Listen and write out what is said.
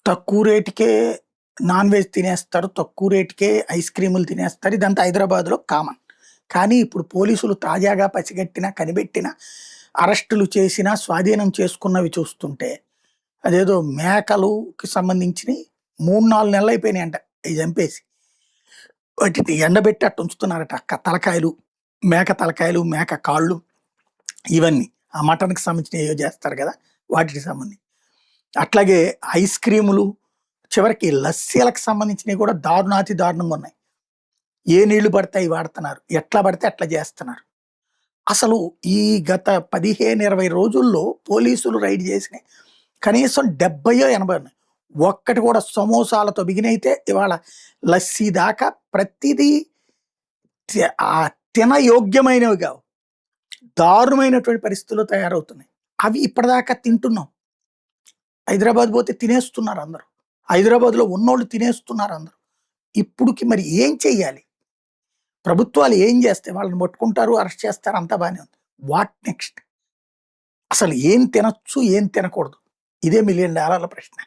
తక్కువ రేటుకే non veg తినేస్తారు. తక్కువ రేటుకే ఐస్ క్రీములు తినేస్తారు. ఇదంతా హైదరాబాద్‌లో కామన్. కానీ ఇప్పుడు పోలీసులు తాజాగా పసిగట్టిన, కనిపెట్టిన, అరెస్టులు చేసిన, స్వాధీనం చేసుకున్నవి చూస్తుంటే అదేదో మేకలుకి సంబంధించినయి 3, 4 నెలలయిపోయినాయంట అయి చంపేసి. వాటిని ఎండబెట్టి అట్ట ఉంచుతున్నారట. తలకాయలు, మేక తలకాయలు, మేక కాళ్ళు ఇవన్నీ. ఆ మటన్‌కి సంబంధించినయి ఏవో చేస్తారు గదా! వాటికి సంబంధించి. అట్లాగే ఐస్ క్రీములు, చివరికి లస్సీలకు సంబంధించినవి కూడా దారుణాతి దారుణంగా ఉన్నాయి. ఏ నీళ్లు పడితే అయి వాడుతున్నారు. ఎట్లా పడితే అట్లా చేస్తున్నారు. అసలు ఈ గత 15, 20 రోజుల్లో పోలీసులు రైడ్ చేసినయి కనీసం 70 80 ఉన్నాయి. ఒక్కటి కూడా సమోసాలతో బిగినైతే ఇవాళ లస్సీ దాకా ప్రతిదీ తినయోగ్యమైనవి కావు. దారుణమైనటువంటి పరిస్థితుల్లో తయారవుతున్నాయి. అవి ఇప్పటిదాకా తింటున్నాం. హైదరాబాద్ పోతే తినేస్తున్నారు అందరూ. హైదరాబాద్‌లో ఉన్నోళ్ళు తినేస్తున్నారు అందరూ. ఇప్పుడుకి మరి ఏం చెయ్యాలి? ప్రభుత్వాలు ఏం చేస్తాయి? వాళ్ళని పట్టుకుంటారు, అరెస్ట్ చేస్తారు అంతా బానే ఉంది. What next? అసలు ఏం తినొచ్చు? ఏం తినకూడదు? ఇదే $1,000,000 ప్రశ్న.